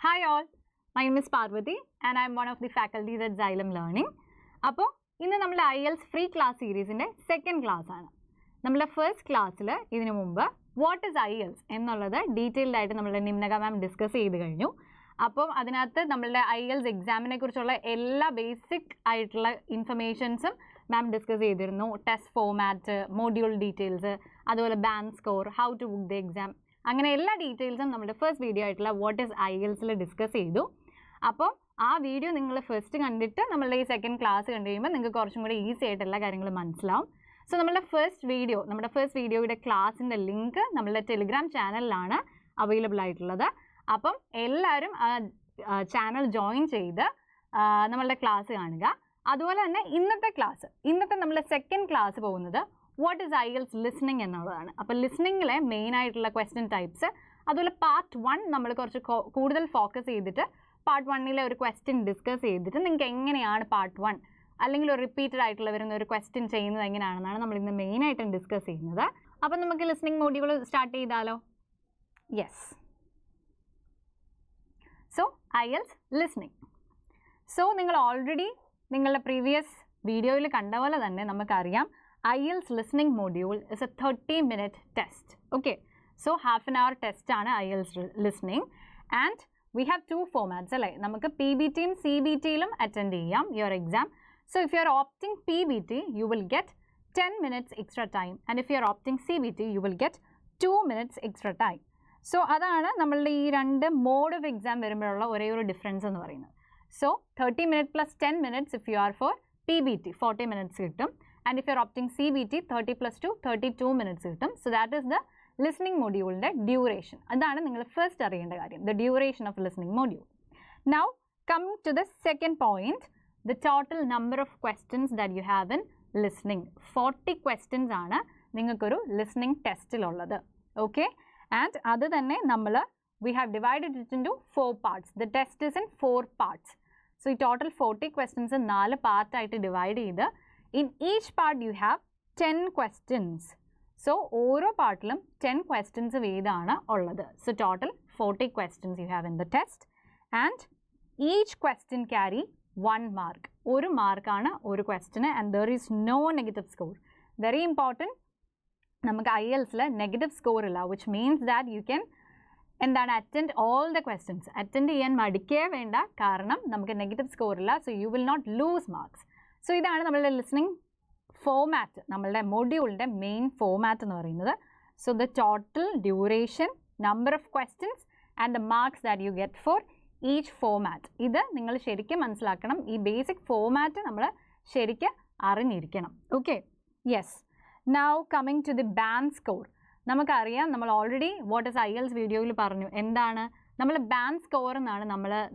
Hi all, my name is Parvati and I am one of the faculties at Xylem Learning. അപ്പോൾ ഇന്ന് നമ്മൾ IELTS free class സീരീസിൻ്റെ second class ആണ്. നമ്മുടെ first ക്ലാസ്സിൽ ഇതിനു മുമ്പ് വാട്ട് ഇസ് IELTS എന്നുള്ളത് ഡീറ്റെയിൽഡ് ആയിട്ട് നമ്മളുടെ നിമ്നക മാം ഡിസ്കസ് ചെയ്ത് കഴിഞ്ഞു. അപ്പം അതിനകത്ത് നമ്മളുടെ IELTS എക്സാമിനെ കുറിച്ചുള്ള എല്ലാ ബേസിക് ആയിട്ടുള്ള ഇൻഫർമേഷൻസും മാം ഡിസ്കസ് ചെയ്തിരുന്നു. ടെസ്റ്റ് ഫോമാറ്റ്, മോഡ്യൂൾ ഡീറ്റെയിൽസ്, അതുപോലെ band score, how to book the exam, അങ്ങനെ എല്ലാ ഡീറ്റെയിൽസും നമ്മുടെ ഫസ്റ്റ് വീഡിയോ ആയിട്ടുള്ള വാട്ട് ഈസ് IELTSൽ ഡിസ്കസ് ചെയ്തു. അപ്പോൾ ആ വീഡിയോ നിങ്ങൾ ഫസ്റ്റ് കണ്ടിട്ട് നമ്മളുടെ ഈ സെക്കൻഡ് ക്ലാസ് കണ്ടു കഴിയുമ്പോൾ നിങ്ങൾക്ക് കുറച്ചും കൂടി ഈസി ആയിട്ട് എല്ലാ കാര്യങ്ങളും മനസ്സിലാവും. സോ നമ്മുടെ ഫസ്റ്റ് വീഡിയോയുടെ ക്ലാസ്സിൻ്റെ ലിങ്ക് നമ്മളുടെ ടെലിഗ്രാം ചാനലിലാണ് അവൈലബിൾ ആയിട്ടുള്ളത്. അപ്പം എല്ലാവരും ആ ചാനൽ ജോയിൻ ചെയ്ത് നമ്മളുടെ ക്ലാസ് കാണുക. അതുപോലെ തന്നെ ഇന്നത്തെ നമ്മളുടെ സെക്കൻഡ് ക്ലാസ് പോകുന്നത് വാട്ട് ഈസ് IELTS ലിസ്ണിംഗ് എന്നുള്ളതാണ്. അപ്പോൾ ലിസ്ണിങ്ങിലെ മെയിൻ ആയിട്ടുള്ള ക്വസ്റ്റ്യൻ ടൈപ്സ്, അതുപോലെ പാർട്ട് 1 നമ്മൾ കുറച്ച് കൂടുതൽ ഫോക്കസ് ചെയ്തിട്ട് പാർട്ട് 1 ഒരു ക്വസ്റ്റ്യൻ ഡിസ്കസ് ചെയ്തിട്ട് നിങ്ങൾക്ക് എങ്ങനെയാണ് പാർട്ട് 1 അല്ലെങ്കിൽ ഒരു റിപ്പീറ്റഡ് ആയിട്ടുള്ള വരുന്ന ഒരു ക്വസ്റ്റ്യൻ ചെയ്യുന്നത് എങ്ങനെയാണെന്നാണ് നമ്മൾ ഇന്ന് മെയിനായിട്ടും ഡിസ്കസ് ചെയ്യുന്നത്. അപ്പം നമുക്ക് ലിസ്ണിംഗ് മോഡ്യൂൾ സ്റ്റാർട്ട് ചെയ്താലോ? Yes. So IELTS listening. So നിങ്ങൾ ഓൾറെഡി നിങ്ങളുടെ പ്രീവിയസ് വീഡിയോയിൽ കണ്ട പോലെ തന്നെ നമുക്കറിയാം IELTS listening module is a 30-minute test. Okay, so half an hour test ആണ് IELTS listening and we have two formats അല്ലേ. നമുക്ക് PBTയും CBTയിലും അറ്റൻഡ് ചെയ്യാം your exam. So if you are opting PBT you will get 10 minutes extra time and if you are opting CBT you will get 2 minutes extra time. So അതാണ് നമ്മളുടെ ഈ രണ്ട് mode of exam വരുമ്പോഴുള്ള ഒരേ ഒരു difference എന്ന് പറയുന്നത്. So 30 minutes plus 10 minutes if you are for PBT 40 minutes കിട്ടും. And if you are opting CBT 30 plus 2 32 minutes കിട്ടും. So that is the listening module duration. അതാണ് നിങ്ങൾ ഫസ്റ്റ് അറിയേണ്ട കാര്യം, the duration of listening module. Now coming to the second point, the total number of questions that you have in listening. 40 questions ആണ് നിങ്ങൾക്കൊരു listening ടെസ്റ്റിലുള്ളത്. Okay, and അത് തന്നെ നമ്മൾ we have divided it into 4 parts. The test is in 4 parts. So ഈ total 40 questions 4 part ആയിട്ട് divide ചെയ്ത് in each part you have 10 questions. So ഓരോ പാർട്ടിലും 10 questions വീതമാണ് ഉള്ളത്. So total 40 questions you have in the test and each question carry 1 mark. ഒരു മാർക്കാണ് ഒരു ക്വസ്റ്റിന് and there is no negative score. Very important. നമുക്ക് IELTSൽ negative score ഇല്ല, which means that you can attend all the questions. Attend ചെയ്യാൻ മടിക്കേ വേണ്ട, കാരണം നമുക്ക് negative score ഇല്ല. So you will not lose marks. So ഇതാണ് നമ്മളുടെ ലിസ്ണിംഗ് ഫോമാറ്റ്, നമ്മളുടെ മൊഡ്യൂളിൻ്റെ മെയിൻ ഫോമാറ്റ് എന്ന് പറയുന്നത്. So the total duration, number of questions and the marks that you get for each format. ഇത് നിങ്ങൾ ശരിക്കും മനസ്സിലാക്കണം. ഈ ബേസിക് ഫോമാറ്റ് നമ്മൾ ശരിക്കും അറിഞ്ഞിരിക്കണം. Okay, yes. Now coming to the band score. നമുക്കറിയാം, നമ്മൾ ഓൾറെഡി വാട്ട് ഇസ് IELTS വീഡിയോയിൽ പറഞ്ഞു. എന്താണ് നമ്മൾ ബാൻഡ് സ്കോർ എന്നാണ്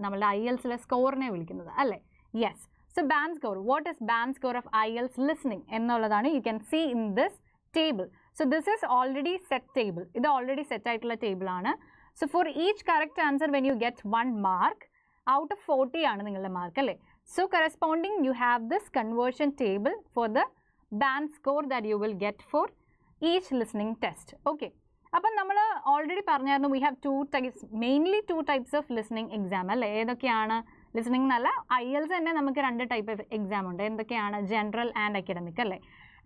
നമ്മളുടെ IELTSലെ സ്കോറിനെ വിളിക്കുന്നത് അല്ലേ? Yes. So band score, what is band score of IELTS listening എന്നുള്ളതാണ് you can see in this table. So this is already set table. ഇത് already set ആയിട്ടുള്ള table ആണ്. So for each correct answer when you get 1 mark out of 40 ആണ് നിങ്ങളുടെ mark അല്ലേ? So corresponding you have this conversion table for the band score that you will get for each listening test. Okay. അപ്പം നമ്മൾ already പറഞ്ഞായിരുന്നു we have mainly two types of listening exam അല്ലേ? ഏതൊക്കെയാണ്? Listening എന്നല്ല, IELTS തന്നെ നമുക്ക് 2 type of exam ഉണ്ട്. എന്തൊക്കെയാണ്? ജനറൽ ആൻഡ് അക്കാഡമിക് അല്ലേ?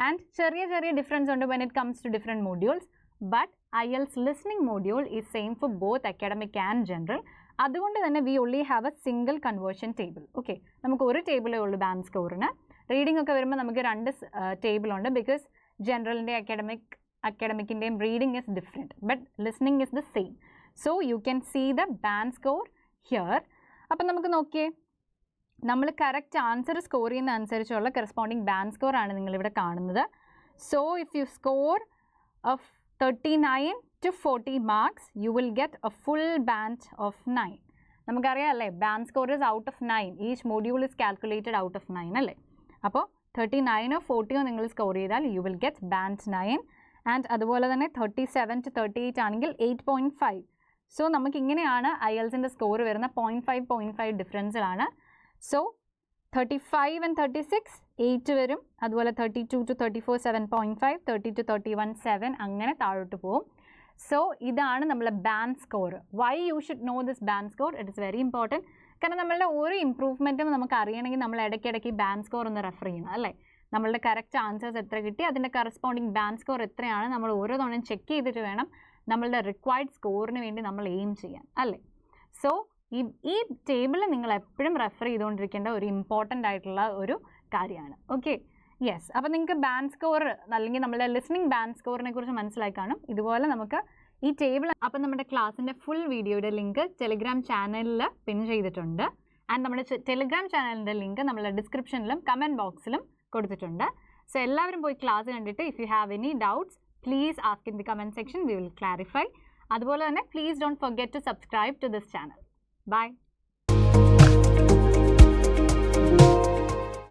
ആൻഡ് ചെറിയ ഡിഫറൻസ് ഉണ്ട് when it comes to different modules. But IELTS listening module is same for both academic and general. അതുകൊണ്ട് തന്നെ we only have a single conversion table. Okay, നമുക്ക് ഒരു ടേബിളേ ഉള്ളൂ ബാൻഡ് സ്കോറിന്. റീഡിംഗ് ഒക്കെ വരുമ്പോൾ നമുക്ക് 2 ടേബിളുണ്ട്, ബിക്കോസ് ജനറലിൻ്റെ അക്കാഡമിക്കിൻ്റെയും reading is different, but listening is the same. So you can see the band score here. അപ്പം നമുക്ക് നോക്കിയേ, നമ്മൾ കറക്റ്റ് ആൻസർ സ്കോർ ചെയ്യുന്ന അനുസരിച്ചുള്ള കറസ്പോണ്ടിങ് ബാൻഡ് സ്കോർ ആണ് നിങ്ങളിവിടെ കാണുന്നത്. So if you score of 39 to 40 marks you will get A full band of 9. നമുക്കറിയാം അല്ലേ, band score is out of 9. Each module is calculated out of 9 അല്ലേ? അപ്പോൾ 39 or 40 നിങ്ങൾ സ്കോർ ചെയ്താൽ you will get band 9. And അതുപോലെ തന്നെ 37 to 38 ആണെങ്കിൽ 8.5. So നമുക്കിങ്ങനെയാണ് IELTSൻ്റെ score വരുന്ന 0.5 ഡിഫറൻസിലാണ്. സോ 35 and 36 8 വരും. അതുപോലെ 32 to 34 7.5, 30 to 31 7, അങ്ങനെ താഴോട്ട് പോകും. സോ ഇതാണ് നമ്മളെ band score. Why you should know this band score? It is very important. കാരണം നമ്മളുടെ ഓരോ ഇമ്പ്രൂവ്മെൻറ്റും നമുക്ക് അറിയണമെങ്കിൽ നമ്മൾ ഇടയ്ക്കിടയ്ക്ക് ബാൻഡ് സ്കോർ ഒന്ന് റെഫർ ചെയ്യണം അല്ലേ. നമ്മളുടെ കറക്റ്റ് ആൻസേഴ്സ് എത്ര കിട്ടി, അതിൻ്റെ കറസ്പോണ്ടിങ് ബാൻഡ് സ്കോർ എത്രയാണ്, നമ്മൾ ഓരോ തവണയും ചെക്ക് ചെയ്തിട്ട് വേണം നമ്മളുടെ റിക്വയർഡ് സ്കോറിന് വേണ്ടി നമ്മൾ എയിം ചെയ്യാൻ അല്ലേ. സോ ഈ ടേബിൾ നിങ്ങൾ എപ്പോഴും റെഫർ ചെയ്തുകൊണ്ടിരിക്കേണ്ട ഒരു ഇമ്പോർട്ടൻ്റ് ആയിട്ടുള്ള ഒരു കാര്യമാണ്. Okay, yes. അപ്പോൾ നിങ്ങൾക്ക് ബാൻഡ് സ്കോർ അല്ലെങ്കിൽ നമ്മുടെ ലിസണിങ് ബാൻഡ് സ്കോറിനെ കുറിച്ച് മനസ്സിലായി കാണും. ഇതുപോലെ നമുക്ക് ഈ ടേബിൾ, അപ്പം നമ്മുടെ ക്ലാസ്സിൻ്റെ ഫുൾ വീഡിയോയുടെ ലിങ്ക് ടെലിഗ്രാം ചാനലിൽ പിൻ ചെയ്തിട്ടുണ്ട്. ആൻഡ് നമ്മുടെ ടെലിഗ്രാം ചാനലിൻ്റെ ലിങ്ക് നമ്മുടെ ഡിസ്ക്രിപ്ഷനിലും കമൻറ്റ് ബോക്സിലും കൊടുത്തിട്ടുണ്ട്. സോ എല്ലാവരും പോയി ക്ലാസ് കണ്ടിട്ട് if you have any doubts please ask in the comment section, we will clarify. അതുപോലെ തന്നെ please don't forget to subscribe to this channel. Bye.